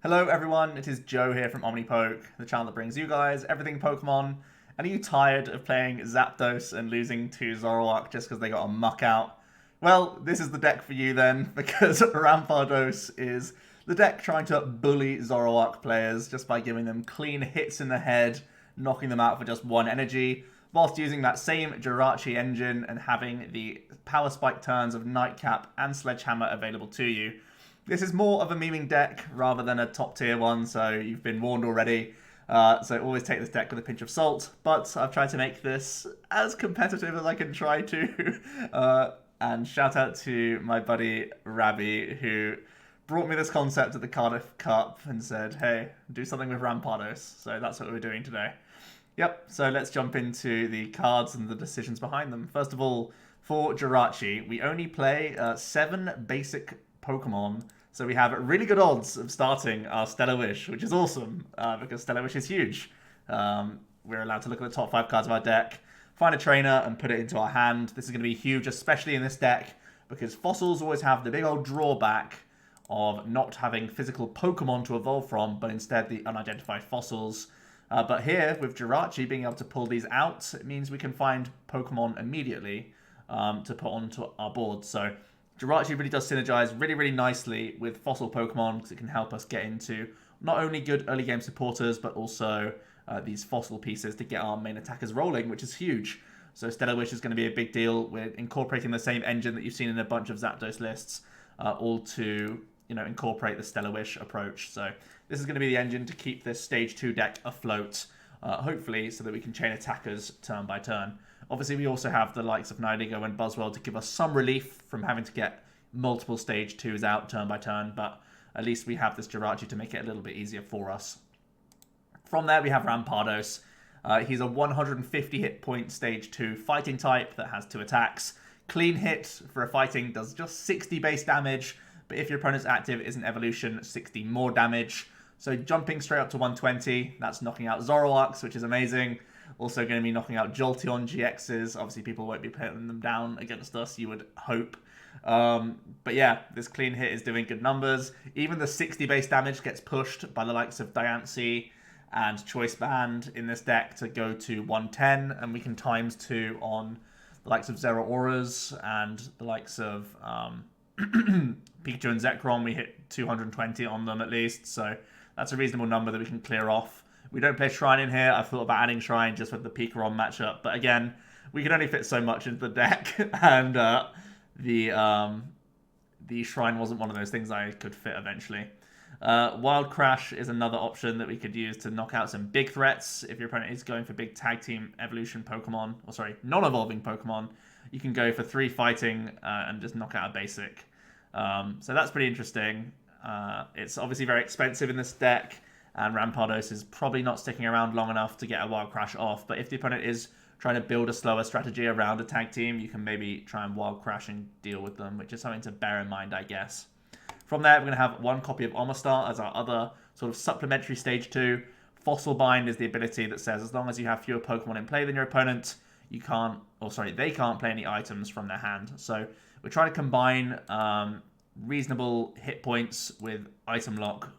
Hello everyone, it is Joe here from OmniPoke, the channel that brings you guys everything Pokemon. And are you tired of playing Zapdos and losing to Zoroark just because they got a muck out? Well, this is the deck for you then, because Rampardos is the deck trying to bully Zoroark players just by giving them clean hits in the head, knocking them out for just one energy, whilst using that same Jirachi engine and having the power spike turns of Nightcap and Sledgehammer available to you. This is more of a memeing deck rather than a top tier one, so you've been warned already. So always take this deck with a pinch of salt, but I've tried to make this as competitive as I can try to. And shout out to my buddy Rabbi, who brought me this concept at the Cardiff Cup and said, hey, do something with Rampardos. So that's what we're doing today. Yep, so let's jump into the cards and the decisions behind them. First of all, for Jirachi, we only play 7 basic Pokemon. So we have really good odds of starting our Stellar Wish, which is awesome, because Stellar Wish is huge. We're allowed to look at the top 5 cards of our deck, find a trainer, and put it into our hand. This is going to be huge, especially in this deck, because fossils always have the big old drawback of not having physical Pokemon to evolve from, but instead the unidentified fossils. But here, with Jirachi being able to pull these out, it means we can find Pokemon immediately to put onto our board. So Jirachi really does synergize really nicely with fossil Pokemon because it can help us get into not only good early game supporters, but also these fossil pieces to get our main attackers rolling, which is huge. So Stellar Wish is going to be a big deal. We're incorporating the same engine that you've seen in a bunch of Zapdos lists, all to incorporate the Stellar Wish approach. So this is going to be the engine to keep this Stage 2 deck afloat, hopefully, so that we can chain attackers turn by turn. Obviously, we also have the likes of Nihilego and Buzzwole to give us some relief from having to get multiple Stage 2s out turn by turn, but at least we have this Jirachi to make it a little bit easier for us. From there, we have Rampardos. He's a 150 hit point Stage 2 fighting type that has 2 attacks. Clean hit for a fighting does just 60 base damage, but if your opponent's active is an evolution, 60 more damage. So jumping straight up to 120, that's knocking out Zoroarks, which is amazing. Also going to be knocking out Jolteon GXs. Obviously, people won't be putting them down against us, you would hope. But yeah, this clean hit is doing good numbers. Even the 60 base damage gets pushed by the likes of Diancie and Choice Band in this deck to go to 110. And we can times 2 on the likes of Zeraoras and the likes of Pikachu and Zekrom. We hit 220 on them at least. So that's a reasonable number that we can clear off. We don't play Shrine in here. I thought about adding Shrine just with the Pikarom matchup. But again, we can only fit so much into the deck. And the Shrine wasn't one of those things I could fit eventually. Wild Crash is another option that we could use to knock out some big threats. If your opponent is going for big tag team evolution Pokemon, or sorry, non-evolving Pokemon, you can go for 3 fighting and just knock out a basic. So that's pretty interesting. It's obviously very expensive in this deck, and Rampardos is probably not sticking around long enough to get a Wild Crash off. But if the opponent is trying to build a slower strategy around a tag team, you can maybe try and Wild Crash and deal with them, which is something to bear in mind, I guess. From there, we're going to have 1 copy of Omastar as our other sort of supplementary Stage 2. Fossil Bind is the ability that says as long as you have fewer Pokemon in play than your opponent, they can't play any items from their hand. So we're trying to combine reasonable hit points with item lock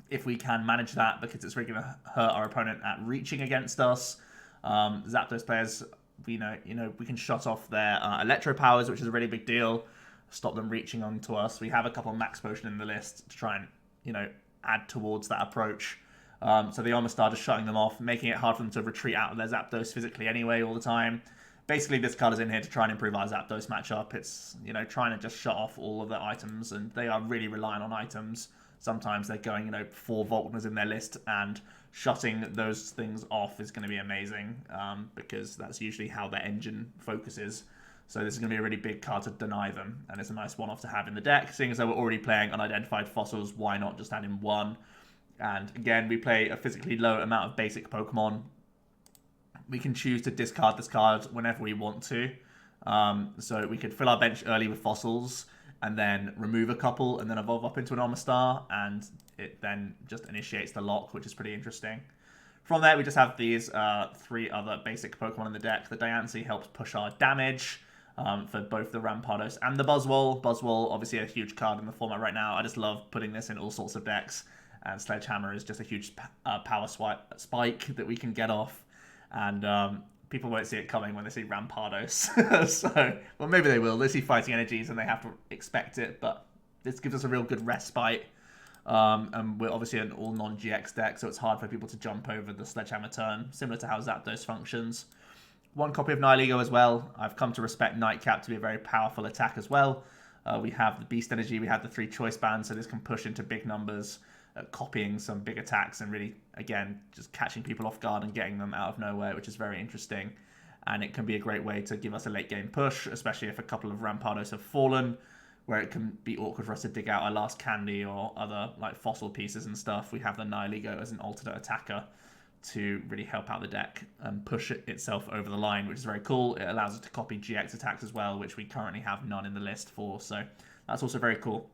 if we can manage that, because it's really going to hurt our opponent at reaching against us. Zapdos players, we can shut off their electro powers, which is a really big deal. Stop them reaching onto us. We have a couple of Max Potion in the list to try and add towards that approach. So the Omastar just shutting them off, making it hard for them to retreat out of their Zapdos physically anyway all the time. Basically, this card is in here to try and improve our Zapdos matchup. It's trying to just shut off all of their items, and they are really relying on items. Sometimes they're going 4 Volkners in their list, and shutting those things off is going to be amazing, because that's usually how their engine focuses. So this is going to be a really big card to deny them, and it's a nice one-off to have in the deck. Seeing as though we're already playing unidentified fossils, why not just add in 1? And again, we play a physically low amount of basic Pokemon. We can choose to discard this card whenever we want to. So we could fill our bench early with fossils, and then remove a couple, and then evolve up into an Omastar, and it then just initiates the lock, which is pretty interesting. From there, we just have these 3 other basic Pokemon in the deck. The Diancie helps push our damage for both the Rampardos and the Buzzwole. Buzzwole, obviously a huge card in the format right now. I just love putting this in all sorts of decks. and Sledgehammer is just a huge power spike that we can get off, and people won't see it coming when they see Rampardos. So, well, maybe they will. They see Fighting Energies and they have to expect it, but this gives us a real good respite. And we're obviously an all non-GX deck, so it's hard for people to jump over the Sledgehammer turn, similar to how Zapdos functions. One copy of Nihilego as well. I've come to respect Nightcap to be a very powerful attack as well. We have the Beast Energy, we have the 3 Choice Bands, so this can push into big numbers, copying some big attacks and really, again, just catching people off guard and getting them out of nowhere, which is very interesting. And it can be a great way to give us a late game push, especially if a couple of Rampardos have fallen, where it can be awkward for us to dig out our last candy or other like fossil pieces and stuff. We have the Nihilego as an alternate attacker to really help out the deck and push it itself over the line, which is very cool. It allows us to copy GX attacks as well, which we currently have none in the list for, so that's also very cool.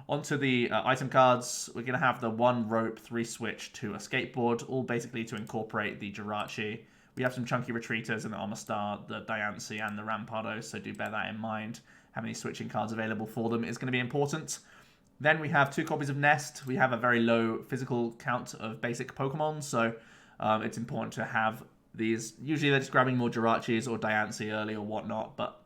Onto the item cards, we're going to have the 1 Rope, 3 Switch, 2 Escape Board, all basically to incorporate the Jirachi. We have some chunky retreaters in the Omastar, the Diancie, and the Rampardos, so do bear that in mind. Having these switching cards available for them is going to be important. Then we have 2 copies of Nest. We have a very low physical count of basic Pokemon, so it's important to have these. Usually they're just grabbing more Jirachis or Diancie early or whatnot, but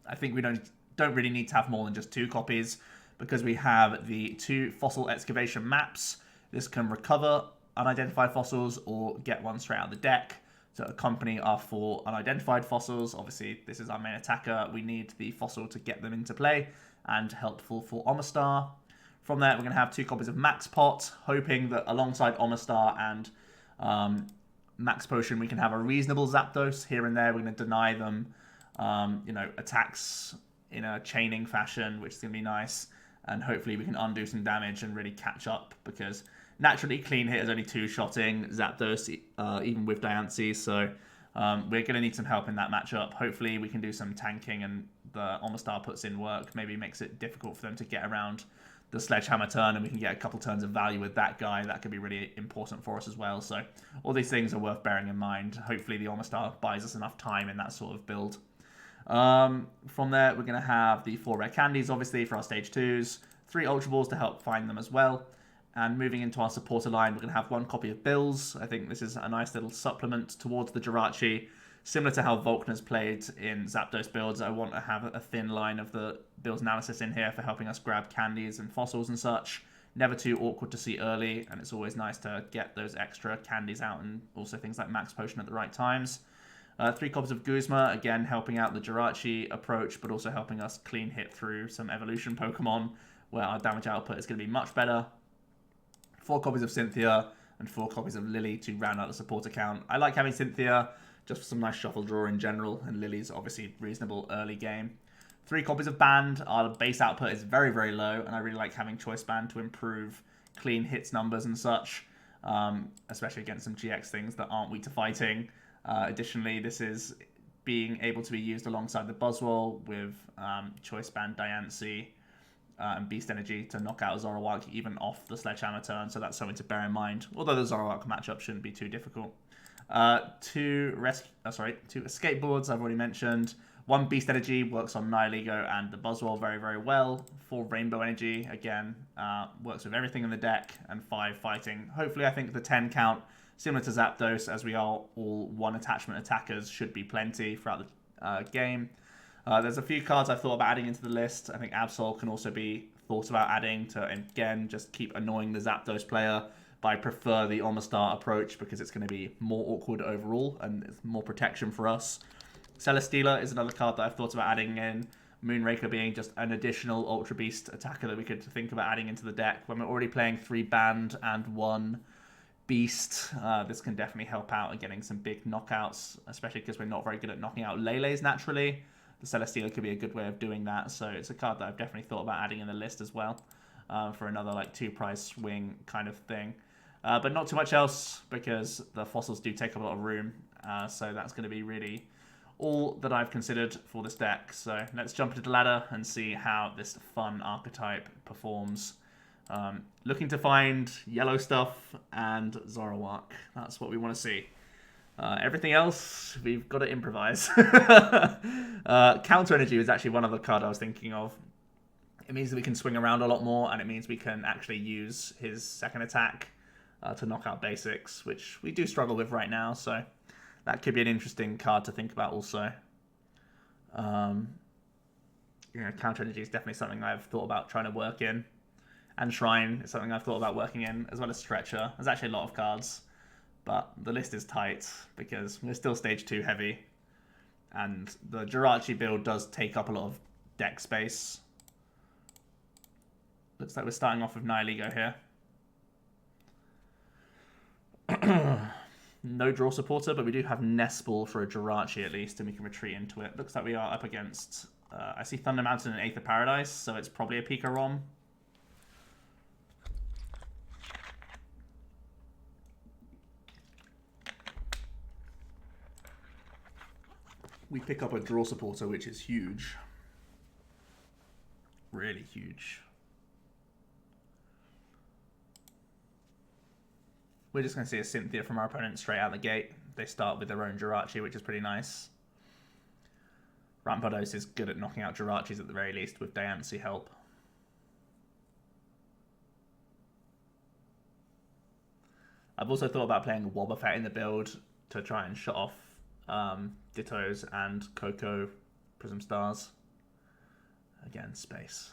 I think we don't really need to have more than just 2 copies because we have the 2 Fossil Excavation Maps. This can recover unidentified fossils or get one straight out of the deck to accompany our 4 unidentified fossils. Obviously, this is our main attacker. We need the fossil to get them into play and helpful for Omastar. From there, we're going to have 2 copies of Max Pot, hoping that alongside Omastar and Max Potion, we can have a reasonable Zapdos here and there. We're going to deny them, attacks in a chaining fashion, which is going to be nice. And hopefully we can undo some damage and really catch up, because naturally Clean Hit is only 2-shotting Zapdos, even with Diancie, so we're going to need some help in that matchup. Hopefully we can do some tanking and the Omastar puts in work, maybe makes it difficult for them to get around the Sledgehammer turn, and we can get a couple turns of value with that guy. That could be really important for us as well. So all these things are worth bearing in mind. Hopefully the Omastar buys us enough time in that sort of build. From there, we're going to have the 4 rare candies, obviously, for our stage 2s, 3 Ultra Balls to help find them as well. And moving into our supporter line, we're going to have 1 copy of Bills. I think this is a nice little supplement towards the Jirachi. Similar to how Volkner's played in Zapdos builds, I want to have a thin line of the Bills analysis in here for helping us grab candies and fossils and such. Never too awkward to see early, and it's always nice to get those extra candies out and also things like Max Potion at the right times. 3 copies of Guzma, again helping out the Jirachi approach, but also helping us clean hit through some evolution Pokemon, where our damage output is going to be much better. 4 copies of Cynthia, and 4 copies of Lillie to round out the support account. I like having Cynthia just for some nice shuffle draw in general, and Lily's obviously reasonable early game. 3 copies of Band. Our base output is very, very low, and I really like having Choice Band to improve clean hits numbers and such, especially against some GX things that aren't weak to fighting. Additionally, this is being able to be used alongside the Buzzwole with Choice Band Diancie and Beast Energy to knock out Zoroark even off the Sledgehammer turn, so that's something to bear in mind, although the Zoroark matchup shouldn't be too difficult. 2 Escape Boards, I've already mentioned. 1 Beast Energy works on Nihilego and the Buzzwole very, very well. 4 Rainbow Energy, again, works with everything in the deck. And 5 Fighting. Hopefully, I think the 10 count, similar to Zapdos, as we are all 1 attachment attackers, should be plenty throughout the game. There's a few cards I've thought about adding into the list. I think Absol can also be thought about adding to, again, just keep annoying the Zapdos player. But I prefer the Omastar approach because it's going to be more awkward overall and it's more protection for us. Celesteela is another card that I've thought about adding in. Moonraker being just an additional Ultra Beast attacker that we could think about adding into the deck. When we're already playing 3 Band and 1 Beast, this can definitely help out in getting some big knockouts, especially because we're not very good at knocking out Lele's naturally. The Celesteela could be a good way of doing that, so it's a card that I've definitely thought about adding in the list as well, for another like 2-prize swing kind of thing. But not too much else, because the fossils do take up a lot of room, so that's going to be really all that I've considered for this deck. So let's jump into the ladder and see how this fun archetype performs. Looking to find yellow stuff and Zoroark. That's what we want to see. Everything else, we've got to improvise. Counter Energy was actually one other card I was thinking of. It means that we can swing around a lot more, and it means we can actually use his second attack to knock out basics, which we do struggle with right now, so that could be an interesting card to think about also. Counter Energy is definitely something I've thought about trying to work in. And Shrine is something I've thought about working in, as well as Stretcher. There's actually a lot of cards, but the list is tight because we're still stage 2 heavy. And the Jirachi build does take up a lot of deck space. Looks like we're starting off with Nihilego here. No draw supporter, but we do have Nespal for a Jirachi at least, and we can retreat into it. Looks like we are up against... I see Thunder Mountain and Aether Paradise, so it's probably a Pika ROM. We pick up a draw supporter, which is huge. Really huge. We're just going to see a Cynthia from our opponent straight out the gate. They start with their own Jirachi, which is pretty nice. Rampardos is good at knocking out Jirachis at the very least with Diancie help. I've also thought about playing Wobbuffet in the build to try and shut off Dittos and Koko Prism Stars. Again, space.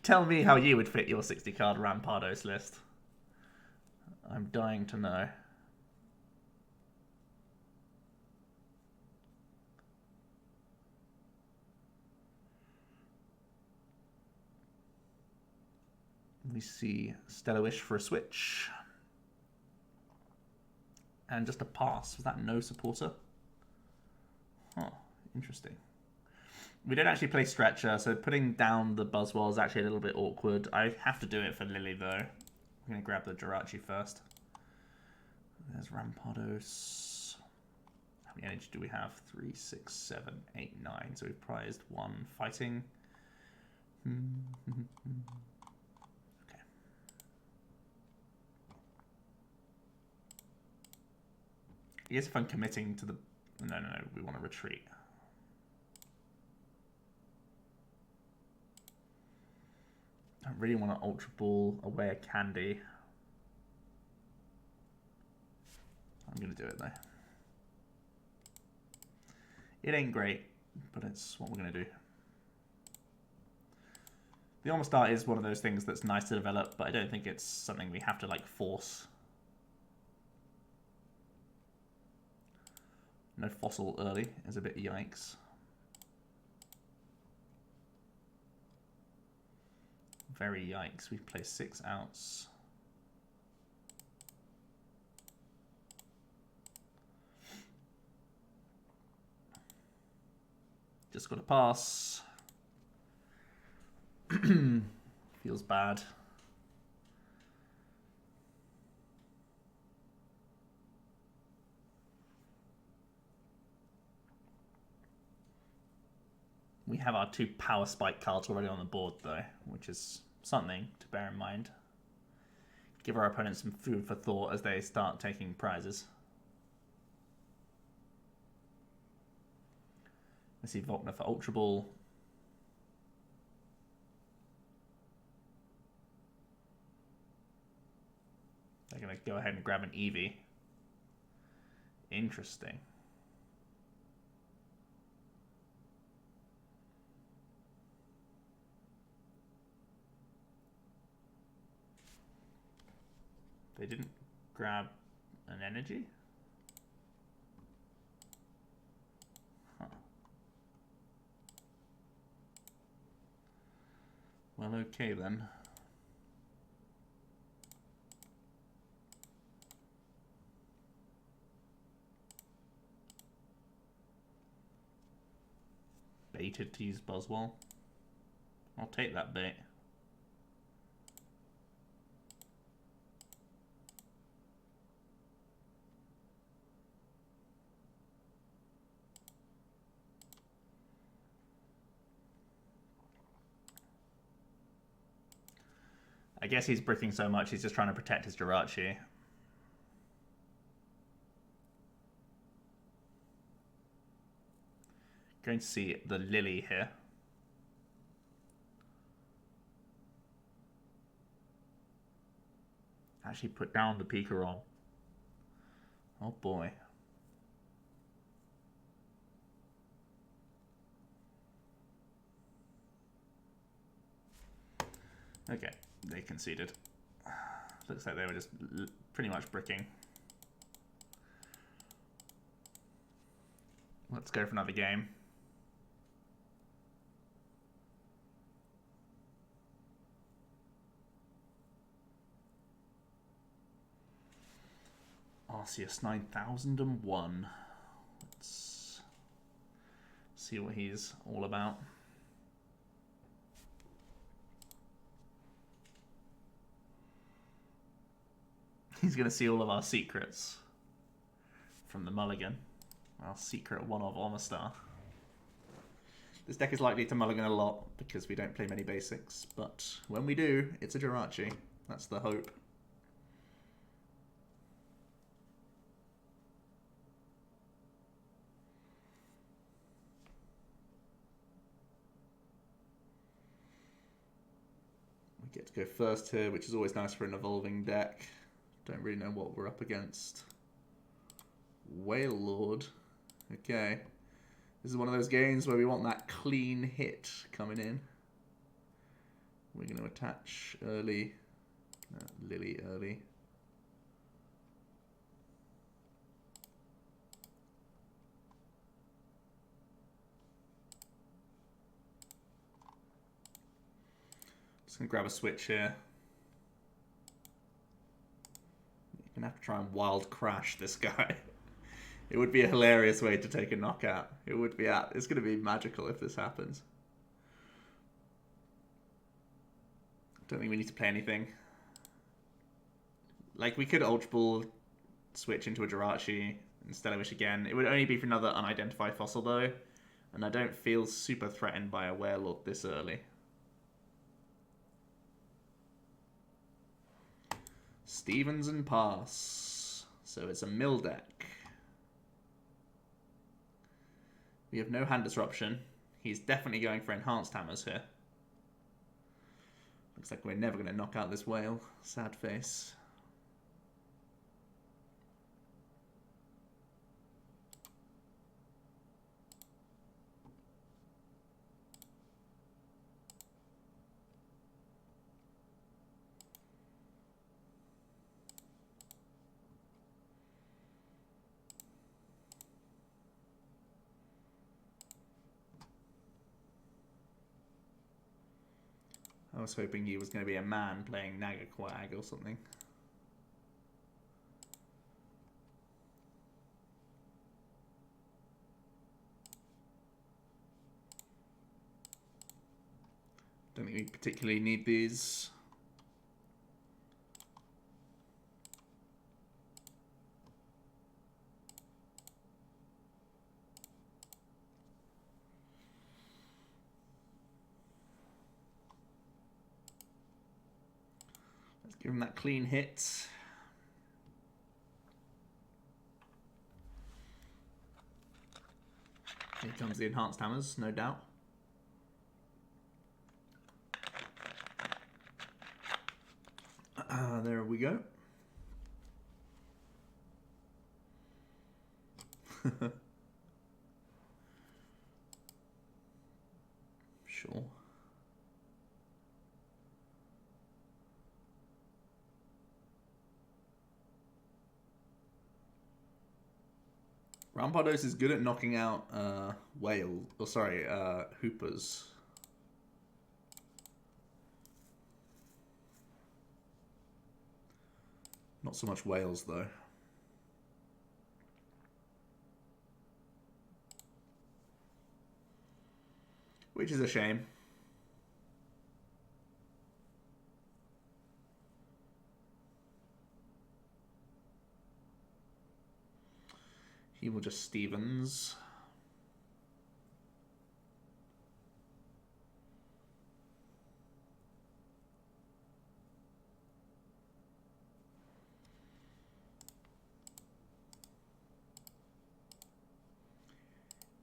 Tell me how you would fit your 60 card Rampardos list. I'm dying to know. We see Stellar Wish for a switch. And just a pass. Was that no supporter? Huh, interesting. We did actually play Stretcher, so putting down the Buzzwole is actually a little bit awkward. I have to do it for Lillie, though. I'm going to grab the Jirachi first. There's Rampardos. How many energy do we have? 3, 6, 7, 8, 9. So we've prized 1 fighting. Okay. I guess if I'm committing to the... No, we want to retreat. I really want to Ultra Ball away a Candy. I'm going to do it though. It ain't great, but it's what we're going to do. The Omastar is one of those things that's nice to develop, but I don't think it's something we have to like force. No Fossil early is a bit yikes. Very yikes. We've played 6 outs. Just got to pass. Feels bad. We have our 2 Power Spike cards already on the board, though, which is something to bear in mind. Give our opponents some food for thought as they start taking prizes. Let's see Volkner for Ultra Ball. They're going to go ahead and grab an Eevee. Interesting. They didn't grab an energy? Huh. Well, okay then. Baited to use Buzzwole. I'll take that bait. I guess he's bricking so much, he's just trying to protect his Jirachi. Going to see the Lillie here. Actually put down the Pikachu. Oh boy. Okay, they conceded. Looks like they were just pretty much bricking. Let's go for another game. Arceus 9001. Let's see what he's all about. He's going to see all of our secrets from the mulligan. Our secret one of Omastar. This deck is likely to mulligan a lot because we don't play many basics, but when we do, it's a Jirachi. That's the hope. We get to go first here, which is always nice for an evolving deck. Don't really know what we're up against. Wailord. Okay. This is one of those games where we want that clean hit coming in. We're going to attach early. Lillie early. Just going to grab a switch here. You're going to have to try and wild crash this guy. It would be a hilarious way to take a knockout. It would be it's going to be magical if this happens. Don't think we need to play anything. Like, we could Ultra Ball switch into a Jirachi instead of Wish again. It would only be for another unidentified fossil, though. And I don't feel super threatened by a Wailord this early. Stevens and pass. So it's a mill deck. We have no hand disruption. He's definitely going for enhanced hammers here. Looks like we're never going to knock out this whale. Sad face. I was hoping he was going to be a man playing Nagaquag or something. Don't think we particularly need these. Give him that clean hit. Here comes the enhanced hammers, no doubt. There we go. Sure. Rampardos is good at knocking out hoopers. Not so much whales though. Which is a shame. He will just Stevens.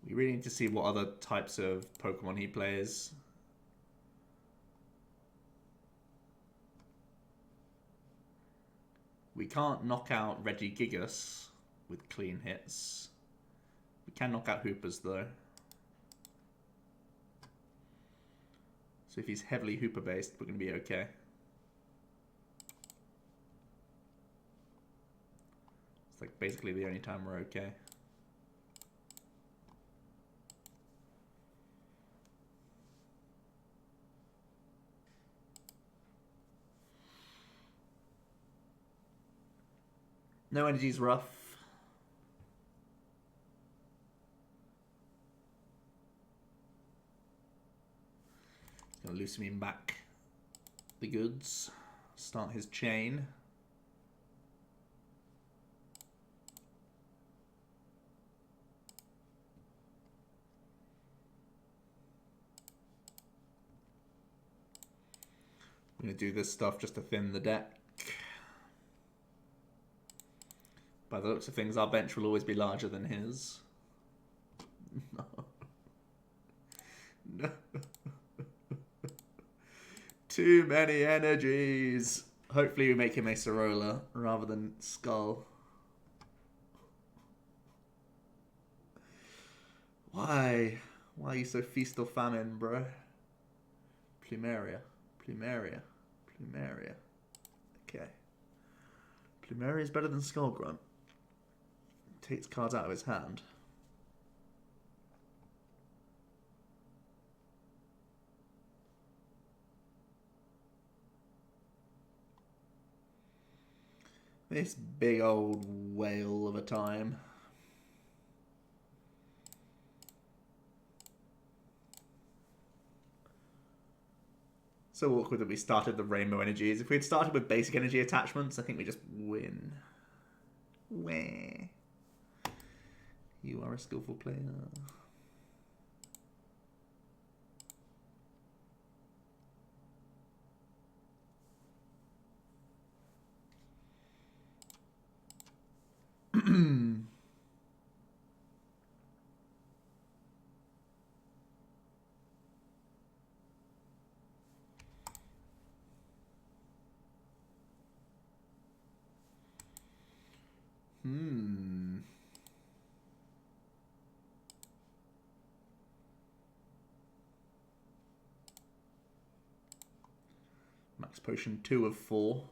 We really need to see what other types of Pokemon he plays. We can't knock out Regigigas with clean hits. We can knock out Hoopers though. So if he's heavily Hooper based, we're going to be okay. It's like basically the only time we're okay. No energy's rough. He's going to Lucamine back the goods. Start his chain. I'm going to do this stuff just to thin the deck. By the looks of things, our bench will always be larger than his. No. No. Too many energies. Hopefully we make him a Sorola rather than Skull. Why? Why are you so feast or famine, bro? Plumeria. Plumeria. Plumeria. Okay. Plumeria is better than Skullgrunt. Takes cards out of his hand. This big old whale of a time. So awkward that we started the rainbow energies. If we had started with basic energy attachments, I think we just win. Where? You are a skillful player. Max Potion 2 of 4.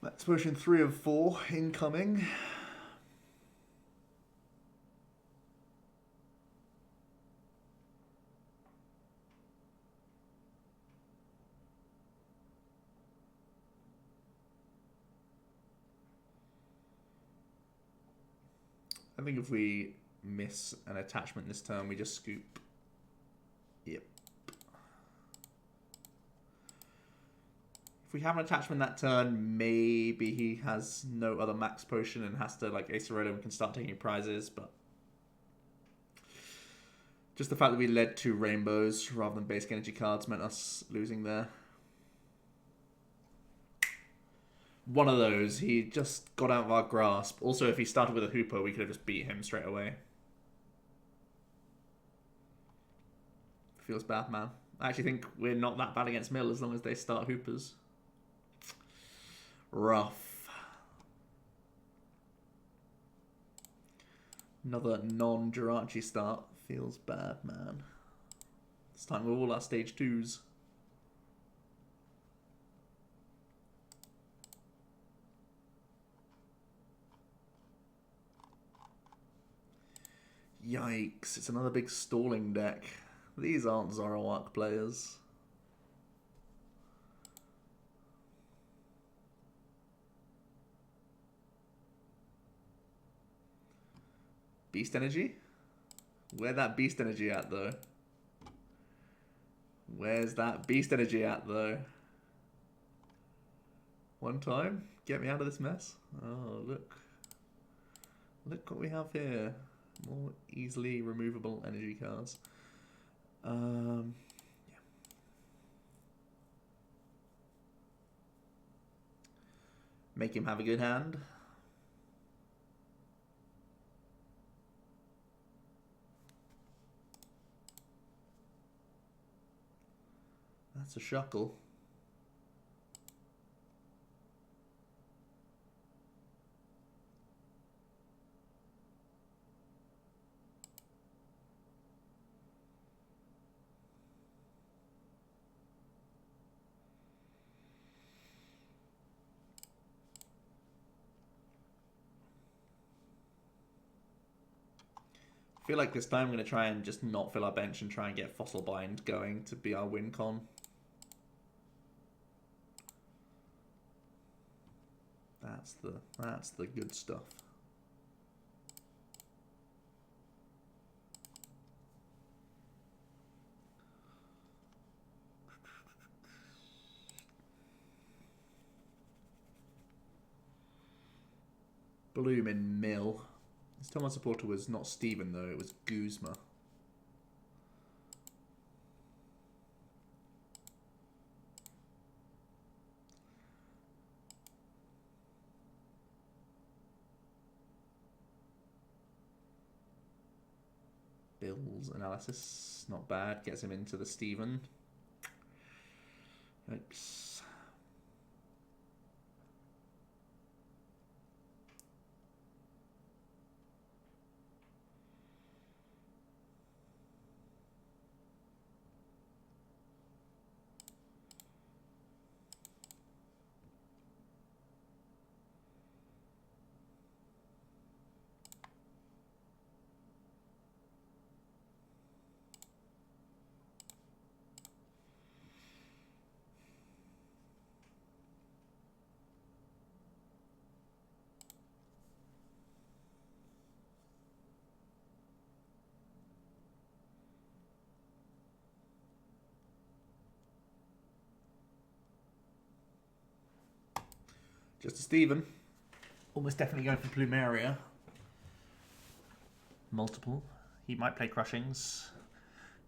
Max Potion 3 of 4 incoming. I think if we miss an attachment this turn, we just scoop. Yep. If we have an attachment that turn, maybe he has no other Max Potion and has to like Ace Aurora and we can start taking prizes, but just the fact that we led 2 rainbows rather than basic energy cards meant us losing there. One of those, he just got out of our grasp. Also, if he started with a Hooper, we could have just beat him straight away. Feels bad, man. I actually think we're not that bad against Mill as long as they start Hoopers. Rough. Another non-Jirachi start. Feels bad, man. This time with all our stage 2s. Yikes, it's another big stalling deck. These aren't Zoroark players. Beast Energy? Where that Beast Energy at, though? Where's that Beast Energy at, though? one time. Get me out of this mess. Oh, look. Look what we have here. More easily removable energy cards. Yeah. Make him have a good hand. That's a shuckle. I feel like this time I'm going to try and just not fill our bench and try and get Fossil Bind going to be our win con. That's the good stuff. Bloomin' Mill. This time our supporter was not Steven though, it was Guzma. Bill's analysis, not bad, gets him into the Steven. Oops. Just a Steven. Almost definitely going for Plumeria. Multiple. He might play Crushings.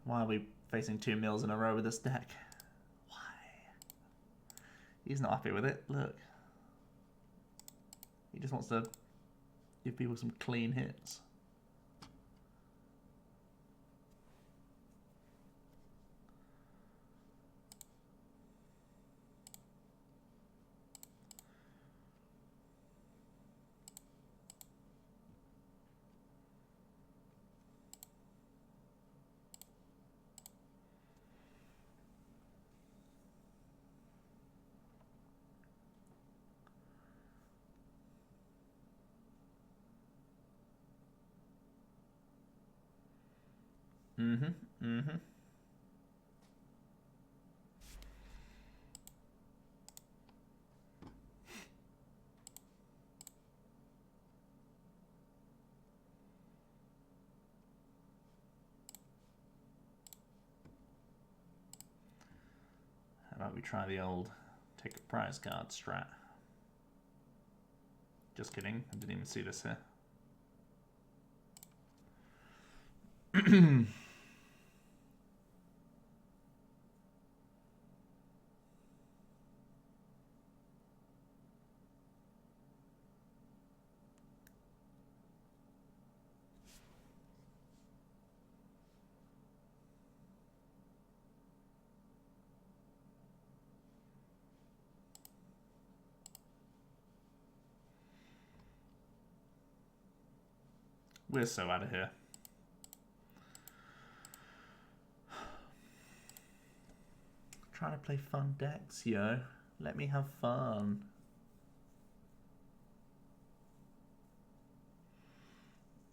Why are we facing 2 mills in a row with this deck? Why? He's not happy with it. Look. He just wants to give people some clean hits. How about we try the old take a prize card strat? Just kidding, I didn't even see this here. We're so out of here. Trying to play fun decks, yo. Let me have fun.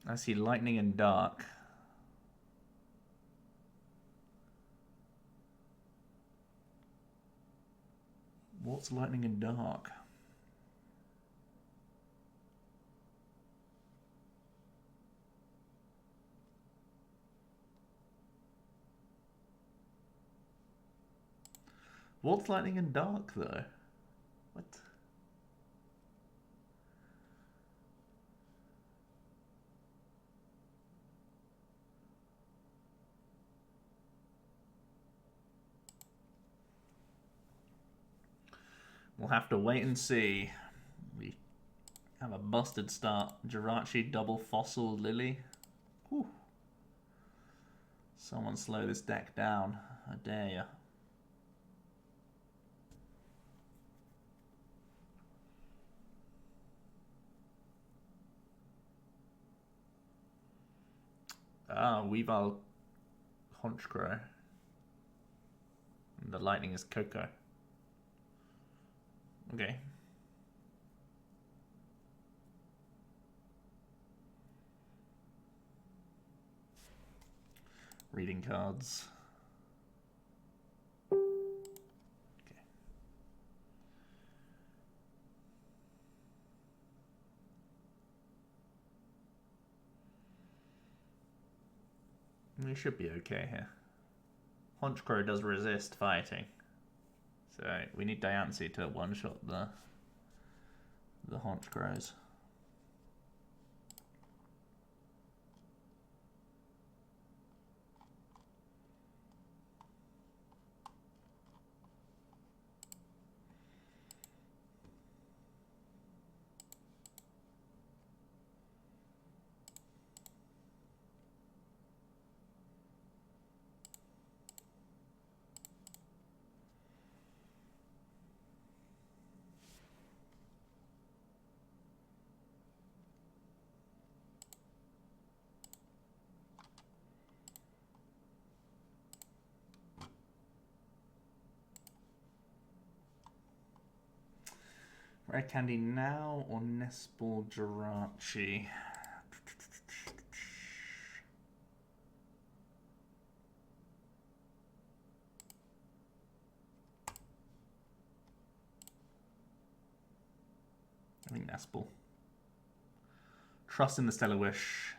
I see lightning and dark. What's lightning and dark? What's lightning and dark though? What? We'll have to wait and see. We have a busted start. Jirachi double Fossil Lillie. Whew. Someone slow this deck down. I dare ya. Ah, Weavile Honchkrow. And the lightning is Koko. Okay. Reading cards. Okay. We should be okay here. Honchkrow does resist fighting. So we need Diancie to one-shot the Honchkrows. Red Candy now or Nestball Jirachi? I think Nestball. Trust in the Stellar Wish.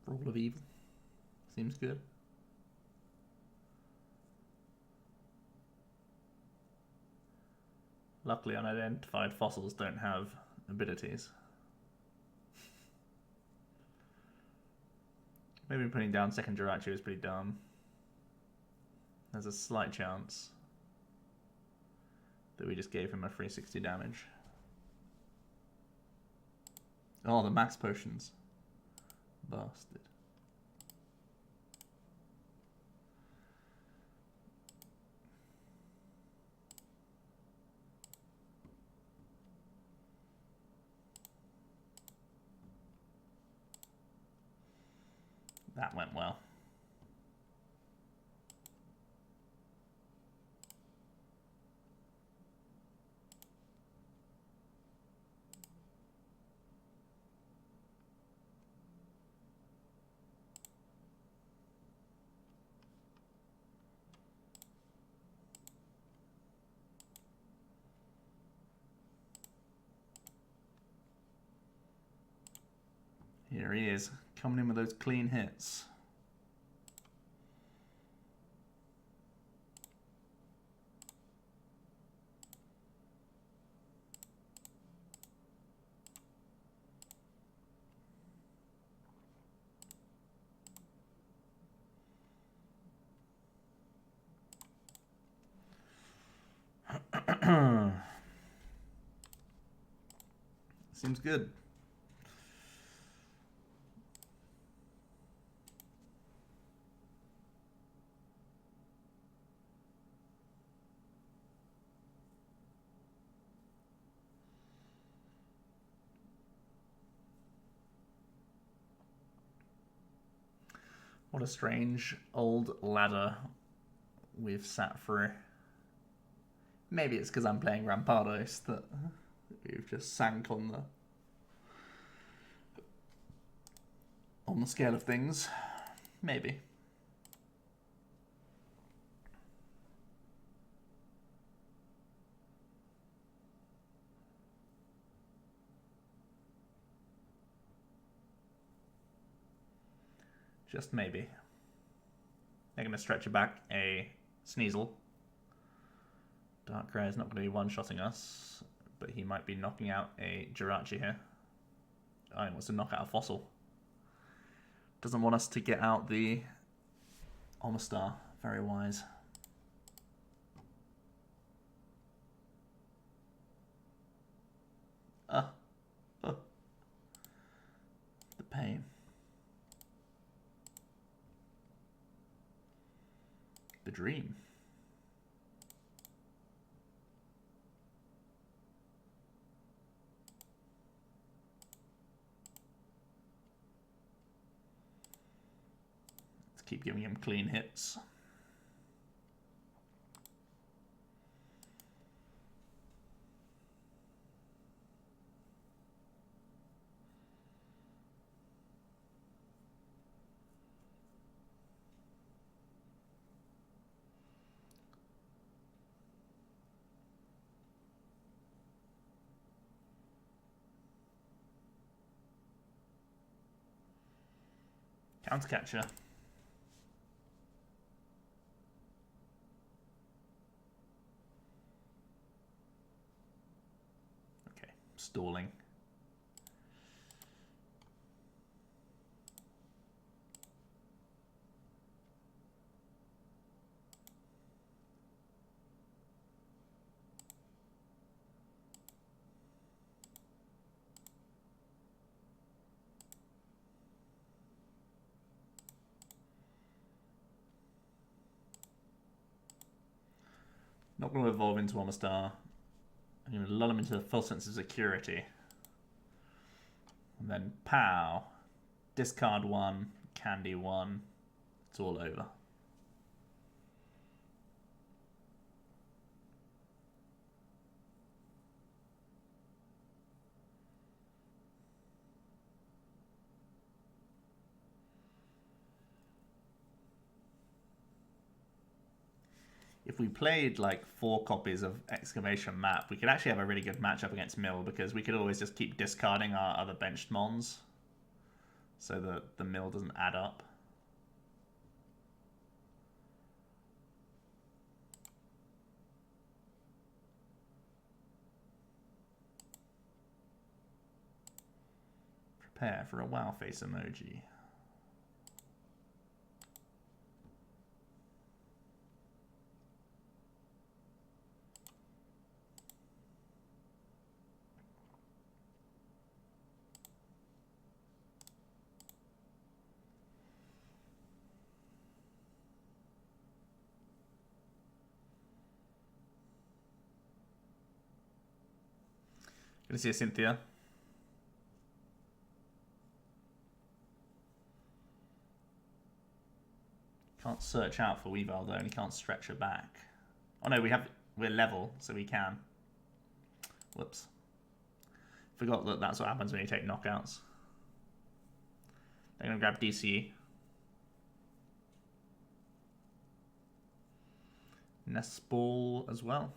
Roll of Evil. Seems good. Luckily, unidentified fossils don't have abilities. Maybe putting down second Jirachi is pretty dumb. There's a slight chance that we just gave him a 360 damage. Oh, the Max Potions. Bastard. That went well. Here he is, coming in with those clean hits. Seems good. What a strange old ladder we've sat through. Maybe it's because I'm playing Rampardos that we've just sank on the scale of things. Maybe. Just maybe. They're going to stretch it back a Sneasel. Darkrai is not going to be one-shotting us, but he might be knocking out a Jirachi here. Oh, he wants to knock out a Fossil. Doesn't want us to get out the Omastar. Very wise. The pain. The dream. Let's keep giving him clean hits. Countercatcher. Okay, stalling. Not going to evolve into Omastar. I'm going to lull him into the full sense of security. And then pow. Discard one, candy one. It's all over. If we played like 4 copies of Excavation Map, we could actually have a really good matchup against Mill, because we could always just keep discarding our other benched mons so that the Mill doesn't add up. Prepare for a wow face emoji. Gonna see a Cynthia. Can't search out for Weavile though, and he can't stretch her back. Oh no, we're level, so we can. Whoops. Forgot that that's what happens when you take knockouts. They're gonna grab DCE. Nest Ball as well.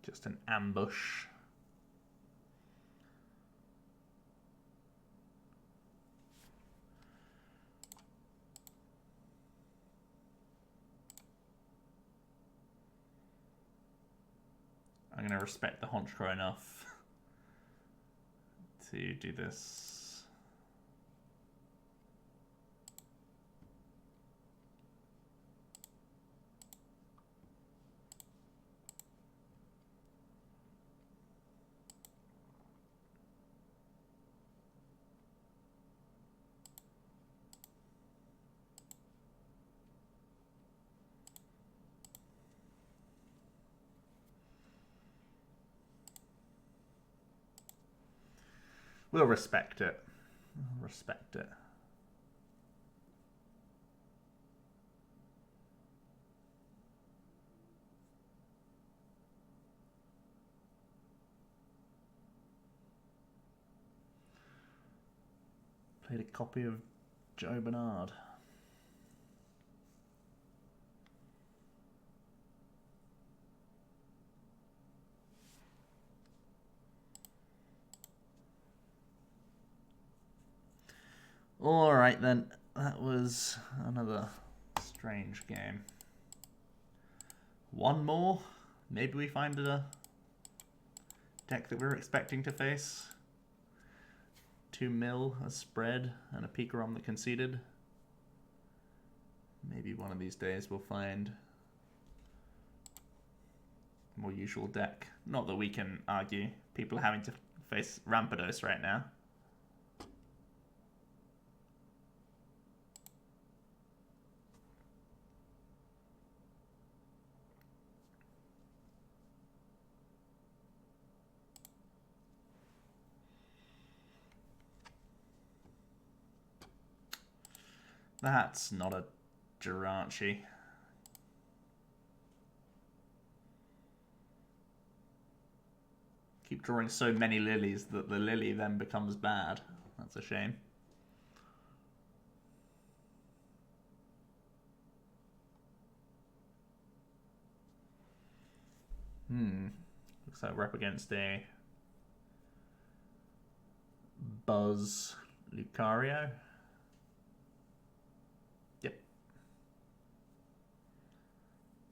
Just an ambush. I'm going to respect the Honchkrow enough to do this. We'll respect it. We'll respect it. Played a copy of Joe Bernard. Alright then, that was another strange game. One more? Maybe we find a deck that we're expecting to face. 2 mil a spread and a Pikachu that conceded. Maybe one of these days we'll find a more usual deck. Not that we can argue. People are having to face Rampardos right now. That's not a Jirachi. Keep drawing so many Lillies that the Lillie then becomes bad. That's a shame. Looks like we're up against a Buzz Lucario. Yep.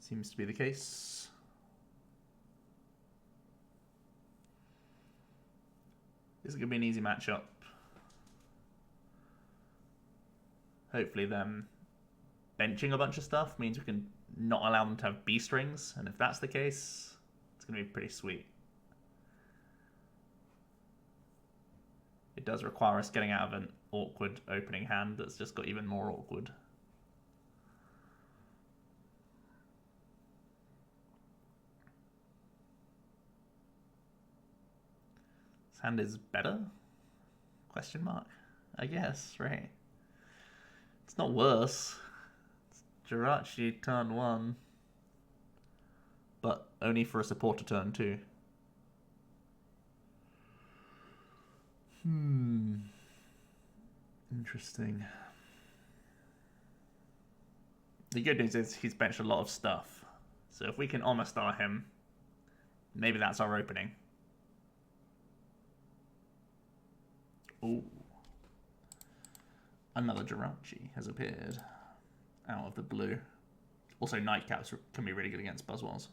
Seems to be the case. This is going to be an easy matchup. Hopefully them benching a bunch of stuff means we can not allow them to have B strings, and if that's the case, it's going to be pretty sweet. It does require us getting out of an awkward opening hand that's just got even more awkward. This hand is better? Question mark? I guess, right? It's not worse. It's Jirachi turn 1. But only for a supporter turn 2. Interesting. The good news is he's benched a lot of stuff. So if we can Omastar him, maybe that's our opening. Ooh. Another Jirachi has appeared out of the blue. Also, Nightcaps can be really good against Buzzwoles.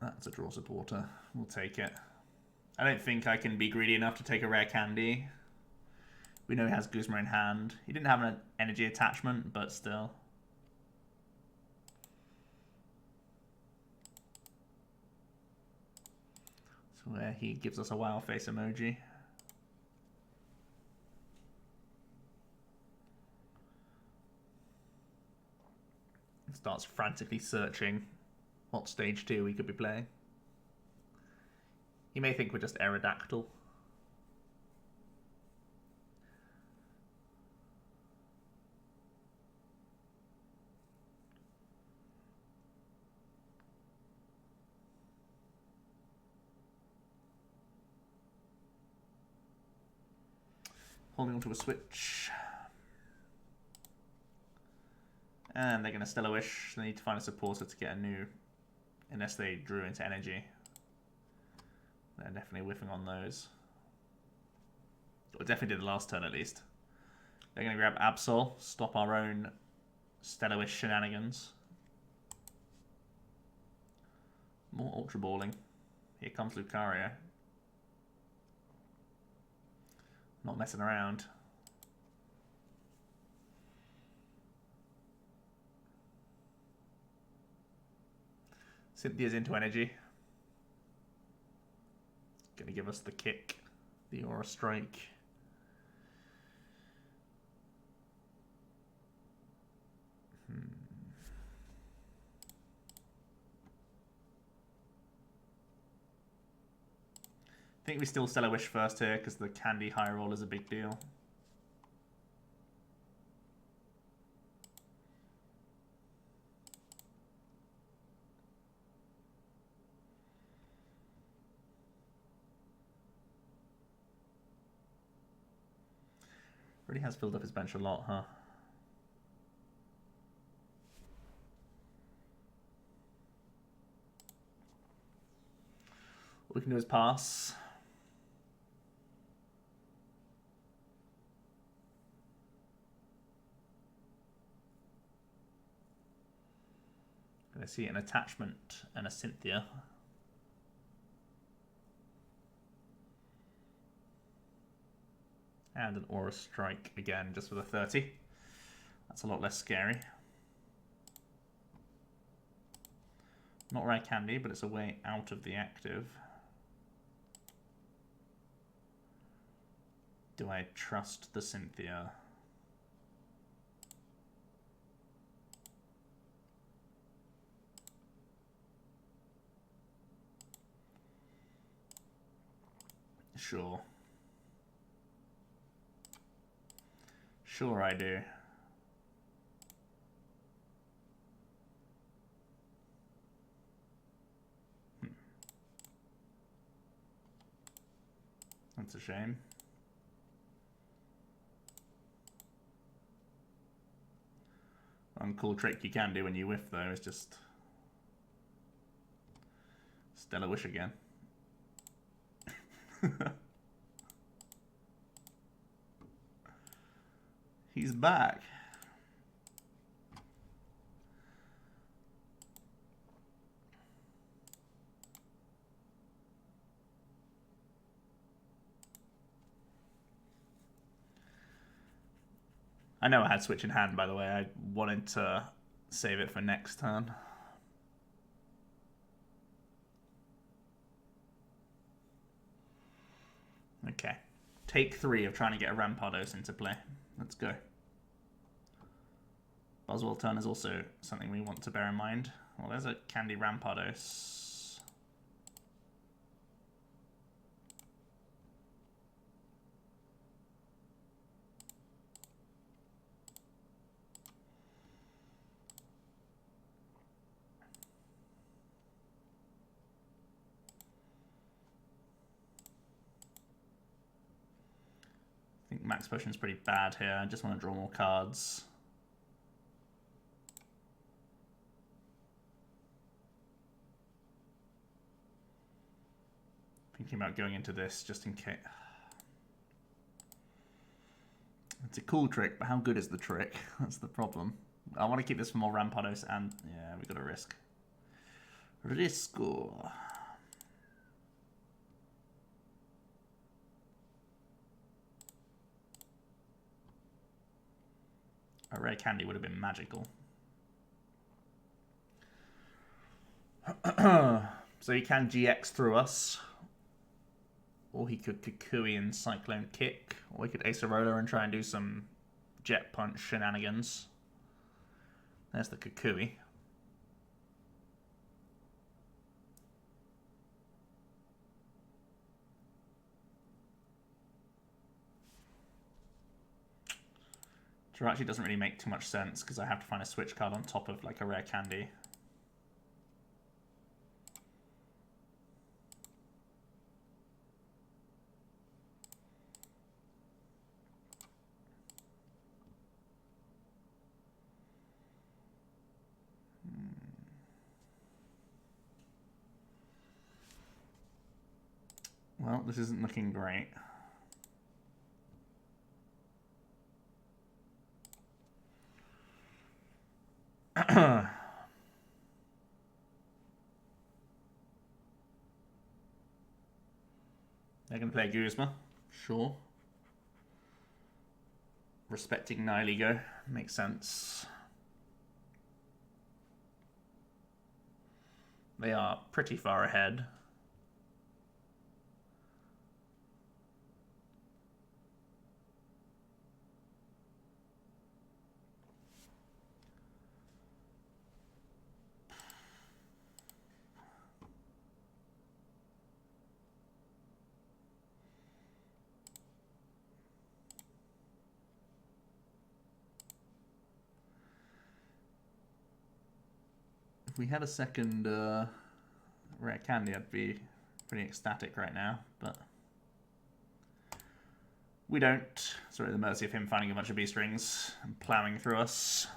That's a draw supporter. We'll take it. I don't think I can be greedy enough to take a rare candy. We know he has Guzma in hand. He didn't have an energy attachment, but still. So where he gives us a wow face emoji. Starts frantically searching what stage 2 we could be playing. He may think we're just Aerodactyl. Holding onto a switch. And they're going to Stellar Wish. They need to find a supporter to get a new, unless they drew into energy. They're definitely whiffing on those. Or definitely did the last turn at least. They're going to grab Absol, stop our own Stellar Wish shenanigans. More Ultra Balling. Here comes Lucario. Not messing around. Cynthia's into energy. Gonna give us the kick, the Aura Strike. I think we still Stellar Wish first here because the candy high roll is a big deal. Really has filled up his bench a lot, huh? All we can do is pass. I see an attachment and a Cynthia. And an Aura Strike again, just for the 30. That's a lot less scary. Not rare candy, but it's a way out of the active. Do I trust the Cynthia? Sure. Sure I do. That's a shame. One cool trick you can do when you whiff, though, is just Stellar Wish again. He's back. I know I had Switch in hand, by the way. I wanted to save it for next turn. Okay. Take 3 of trying to get a Rampardos into play. Let's go. Buzzwole turn is also something we want to bear in mind. Well, there's a Candy Rampardos. I think Max Potion is pretty bad here. I just want to draw more cards. Thinking about going into this just in case. It's a cool trick, but how good is the trick? That's the problem. I want to keep this for more Rampardos, and yeah, we got to risk. Risco. A rare candy would have been magical. So he can GX through us. Or he could Kukui and Cyclone Kick. Or he could Acerola and try and do some Jet Punch shenanigans. There's the Kukui. Jirachi doesn't really make too much sense because I have to find a switch card on top of like a rare candy. Well, this isn't looking great. They're going to play Guzma, sure. Respecting Nihilego, makes sense. They are pretty far ahead. If we had a second rare candy, I'd be pretty ecstatic right now, but we don't. Sorry, at the mercy of him finding a bunch of beast rings and plowing through us.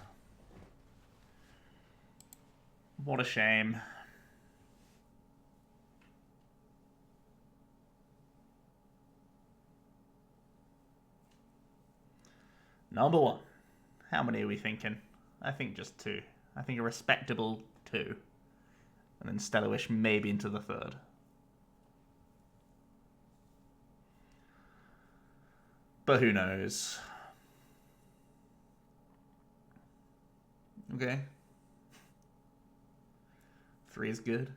What a shame. Number 1. How many are we thinking? I think just 2. I think a respectable 2. And then Stellar Wish maybe into the 3rd. But who knows? Okay. 3 is good.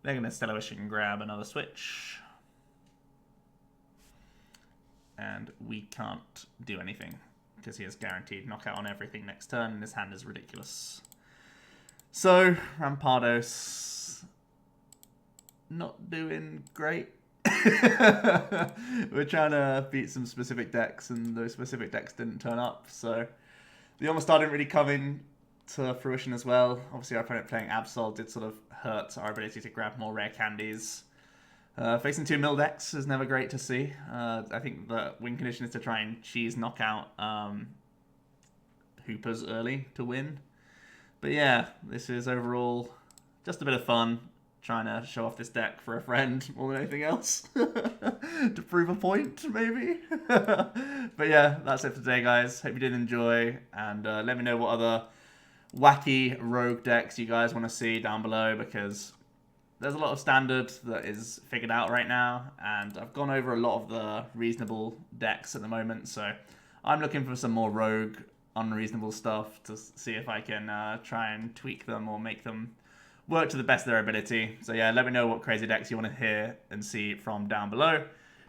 They're going to Stellar Wish and grab another Switch. And we can't do anything because he has guaranteed knockout on everything next turn, and his hand is ridiculous. So, Rampardos not doing great. We're trying to beat some specific decks, and those specific decks didn't turn up. So, the Omastar didn't really come in to fruition as well. Obviously, our opponent playing Absol did sort of hurt our ability to grab more rare candies. Facing 2 mill decks is never great to see. I think the win condition is to try and cheese knockout Hoopers early to win. But yeah, this is overall just a bit of fun, trying to show off this deck for a friend more than anything else. To prove a point, maybe. But yeah, that's it for today, guys. Hope you did enjoy, and let me know what other wacky rogue decks you guys want to see down below, because there's a lot of standard that is figured out right now, and I've gone over a lot of the reasonable decks at the moment, so I'm looking for some more rogue, unreasonable stuff to see if I can try and tweak them or make them work to the best of their ability. So yeah, let me know what crazy decks you want to hear and see from down below.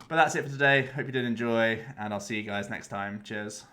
But that's it for today. Hope you did enjoy, and I'll see you guys next time. Cheers.